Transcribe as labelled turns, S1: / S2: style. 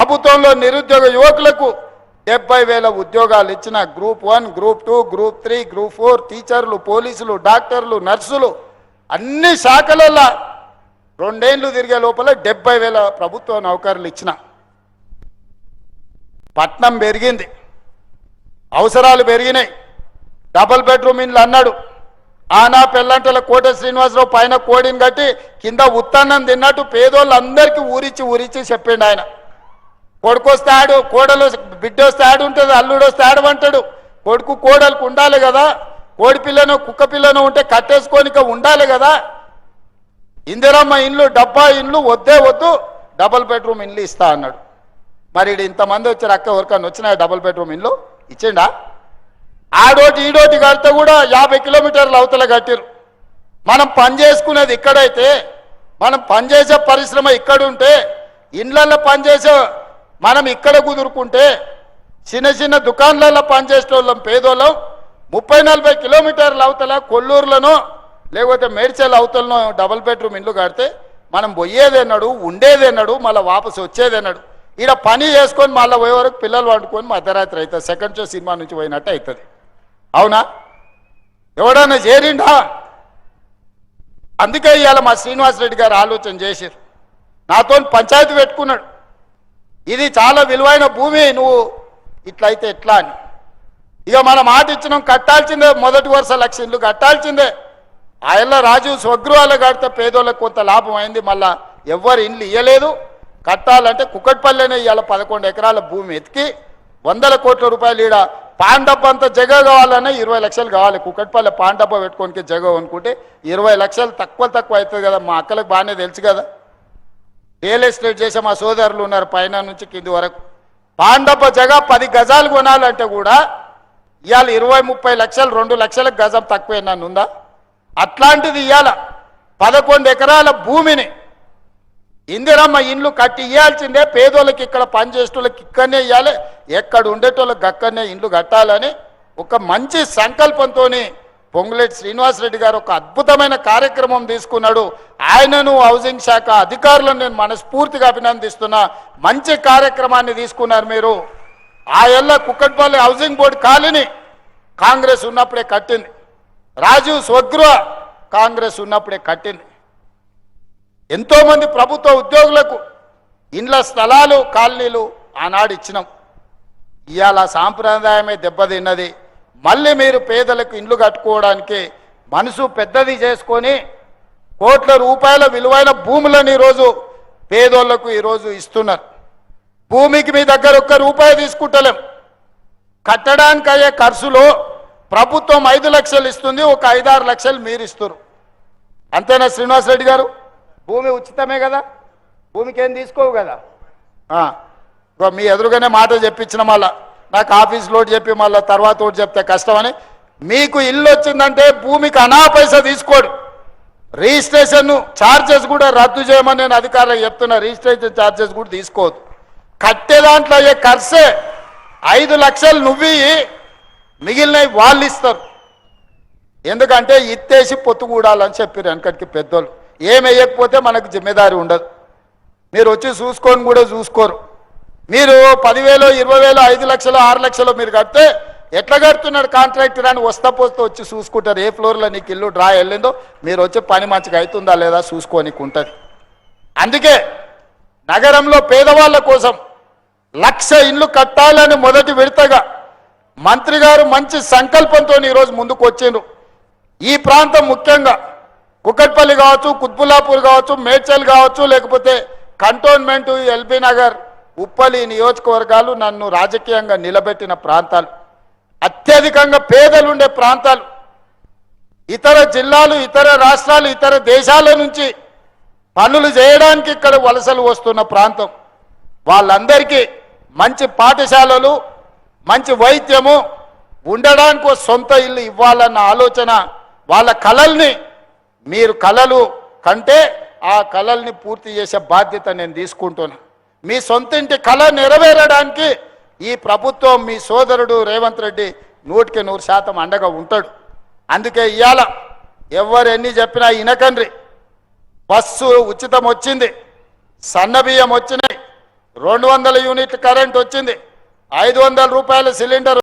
S1: ప్రభుత్వంలో నిరుద్యోగ యువకులకు 70,000 ఉద్యోగాలు ఇచ్చిన గ్రూప్ 1, గ్రూప్ 2, గ్రూప్ 3, గ్రూప్ 4 టీచర్లు, పోలీసులు, డాక్టర్లు, నర్సులు అన్ని శాఖలలో 2 ఏళ్ళు తిరిగే లోపల 70,000 ప్రభుత్వ నౌకర్లు ఇచ్చిన. పట్నం పెరిగింది, అవసరాలు పెరిగినాయి. డబుల్ బెడ్రూమ్ ఇండ్లు అన్నాడు. ఆనా పెళ్ళంటల కోట శ్రీనివాసరావు పైన కోడిని కట్టి కింద ఉత్తన్నం తిన్నట్టు పేదోళ్ళందరికీ ఊరిచ్చి చెప్పిండు ఆయన. కొడుకొస్తే ఆడు, కోడలు బిడ్డ వస్తే ఆడు ఉంటుంది, అల్లుడు వస్తే ఆడమంటాడు. కొడుకు కోడలకు ఉండాలి కదా, కోడి పిల్లను కుక్క పిల్లను ఉంటే కట్టేసుకోనిక ఉండాలి కదా. ఇందిరమ్మ ఇండ్లు, డబ్బా ఇండ్లు వద్దు, డబుల్ బెడ్రూమ్ ఇండ్లు ఇస్తా అన్నాడు. మరి ఇంతమంది వచ్చారు, అక్క ఎవరికన్నా వచ్చినాయి డబుల్ బెడ్రూమ్ ఇండ్లు ఇచ్చిండా? ఆడోటి ఈడోటి కడితే కూడా 50 కిలోమీటర్లు అవతల కట్టిరు. మనం పని చేసుకునేది ఇక్కడైతే, మనం పనిచేసే పరిశ్రమ ఇక్కడుంటే, ఇండ్లలో పనిచేసే మనం ఇక్కడ కుదురుకుంటే, చిన్న దుకాణాలలో పనిచేసే వాళ్ళం పేదోళ్ళం 30-40 కిలోమీటర్ల అవతల కొల్లూరులోనో లేకపోతే మేడ్చల్ అవతలనో డబుల్ బెడ్రూమ్ ఇండ్లు కడితే మనం పోయేదేనాడు, ఉండేదేనాడు, మళ్ళీ వాపసు వచ్చేదేనాడు. ఈడ పని చేసుకొని మళ్ళీ పోయే వరకు పిల్లలు వండుకొని మధ్యరాత్రి అవుతుంది, సెకండ్ షో సినిమా నుంచి పోయినట్టు అవుతుంది. అవునా? ఎవడన్నా చేరిండా? అందుకే ఇవాళ మా శ్రీనివాసరెడ్డి గారు ఆలోచన చేశారు, నాతో పంచాయతీ పెట్టుకున్నాడు. ఇది చాలా విలువైన భూమి, నువ్వు ఇట్లయితే ఎట్లా అని. ఇక మనం మాట ఇచ్చినాం, కట్టాల్సిందే, మొదటి వరుస 1,00,000 ఇల్లు కట్టాల్సిందే. ఆయన రాజీవ్ స్వగృహాలు కడితే పేదోళ్ళకి కొంత లాభం అయింది, మళ్ళా ఎవ్వరు ఇండ్లు ఇవ్వలేదు. కట్టాలంటే కుక్కట్పల్లినే ఇవాళ 11 ఎకరాల భూమి ఎతికి 100 కోట్ల రూపాయలు ఈడ పాండబ్బ అంత జగ కావాలన్నా 20 లక్షలు కావాలి. కుక్కట్పల్లి పాండబ్బ పెట్టుకోనికి జగ అనుకుంటే 20 లక్షలు తక్కువ అవుతుంది కదా. మా అక్కలకు బాగానే తెలుసు కదా, రియల్ ఎస్టేట్ చేసే మా సోదరులు ఉన్నారు పైన నుంచి కింది వరకు. పాండబ్బ జగ 10 గజాలు కొనాలంటే కూడా ఇవాళ 20-30 లక్షలు, 2 లక్షలకు గజం తక్కువ నన్ను ఉందా? అట్లాంటిది ఇవాళ 11 ఎకరాల భూమిని ఇందిరమ్మ ఇండ్లు కట్టి ఇవ్వాల్సిందే. పేదోళ్ళకి ఇక్కడ పనిచేసేటోళ్ళకి ఇక్కడనే ఇవ్వాలి, ఎక్కడ ఉండేటోళ్ళకి అక్కడనే ఇండ్లు కట్టాలని ఒక మంచి సంకల్పంతో పొంగులేటి శ్రీనివాసరెడ్డి గారు ఒక అద్భుతమైన కార్యక్రమం తీసుకున్నాడు. ఆయనను హౌసింగ్ శాఖ అధికారులను నేను మనస్ఫూర్తిగా అభినందిస్తున్నా. మంచి కార్యక్రమాన్ని తీసుకున్నారు మీరు. ఆ ఏళ్ళ Kukatpally housing board colony Congress ఉన్నప్పుడే కట్టింది, రాజీవ్ స్వగృహ కాంగ్రెస్ ఉన్నప్పుడే కట్టింది. ఎంతోమంది ప్రభుత్వ ఉద్యోగులకు ఇండ్ల స్థలాలు, కాలనీలు ఆనాడు ఇచ్చినాం. ఇవాళ సాంప్రదాయమే దెబ్బతిన్నది. మళ్ళీ మీరు పేదలకు ఇండ్లు కట్టుకోవడానికి మనసు పెద్దది చేసుకొని కోట్ల రూపాయల విలువైన భూములను ఈరోజు పేదోళ్లకు ఈరోజు ఇస్తున్నారు. భూమికి మీ దగ్గర ₹1 తీసుకుంటలేం. కట్టడానికి అయ్యే ఖర్చులో ప్రభుత్వం 5 లక్షలు ఇస్తుంది, ఒక 5-6 లక్షలు మీరు ఇస్తారు. అంతేనా శ్రీనివాసరెడ్డి గారు? భూమి ఉచితమే కదా, భూమికి ఏం తీసుకోవు కదా. మీ ఎదురుగానే మాట చెప్పించిన మళ్ళా నాకు ఆఫీస్లో చెప్పి మళ్ళీ తర్వాత ఒకటి చెప్తే కష్టమని. మీకు ఇల్లు వచ్చిందంటే భూమికి అనా పైసా తీసుకోడు. రిజిస్ట్రేషన్ ఛార్జెస్ కూడా రద్దు చేయమని నేను అధికారులకు చెప్తున్నా. రిజిస్ట్రేషన్ ఛార్జెస్ కూడా తీసుకోవద్దు. కట్టే దాంట్లో అయ్యే ఖర్చే 5 లక్షలు నువ్వు మిగిలినవి వాళ్ళు ఇస్తారు. ఎందుకంటే ఇత్తేసి పొత్తుకూడాలని చెప్పారు వెనకటికి పెద్దోళ్ళు. ఏం వేయకపోతే మనకు జిమ్మేదారి ఉండదు. మీరు వచ్చి చూసుకొని కూడా చూసుకోరు. మీరు 10,000, 20,000, 5 లక్షలు, 6 లక్షలు మీరు కడితే ఎట్లా కడుతున్నాడు కాంట్రాక్టర్ అని వస్తా పోస్తూ వచ్చి చూసుకుంటారు. ఏ ఫ్లోర్లో నీకు ఇల్లు డ్రా వెళ్ళిందో మీరు వచ్చి పని మంచిగా అవుతుందా లేదా చూసుకోనికి ఉంటుంది. అందుకే నగరంలో పేదవాళ్ళ కోసం 1,00,000 ఇండ్లు కట్టాలని మొదటి విడతగా మంత్రి గారు మంచి సంకల్పంతో ఈరోజు ముందుకు వచ్చిండ్రు. ఈ ప్రాంతం ముఖ్యంగా కుకట్పల్లి కావచ్చు, కుత్బుల్లాపూర్ కావచ్చు, మేడ్చల్ కావచ్చు, లేకపోతే కంటోన్మెంటు, ఎల్బీ నగర్, ఉప్పలి నియోజకవర్గాలు నన్ను రాజకీయంగా నిలబెట్టిన ప్రాంతాలు, అత్యధికంగా పేదలుండే ప్రాంతాలు. ఇతర జిల్లాలు, ఇతర రాష్ట్రాలు, ఇతర దేశాల నుంచి పనులు చేయడానికి ఇక్కడ వలసలు వస్తున్న ప్రాంతం. వాళ్ళందరికీ మంచి పాఠశాలలు, మంచి వైద్యము, ఉండడానికి సొంత ఇల్లు ఇవ్వాలన్న ఆలోచన, వాళ్ళ కలల్ని మీరు కలలు కంటే ఆ కలల్ని పూర్తి చేసే బాధ్యత నేను తీసుకుంటున్నా. మీ సొంత ఇంటి కళ నెరవేరడానికి ఈ ప్రభుత్వం, మీ సోదరుడు రేవంత్ రెడ్డి 100% అండగా ఉంటాడు. అందుకే ఇవాళ ఎవరు ఎన్ని చెప్పినా ఇనకండ్రి. బస్సు ఉచితం వచ్చింది, సన్నబియ్యం వచ్చినాయి, 200 యూనిట్ల కరెంట్ వచ్చింది, 500 రూపాయల సిలిండర్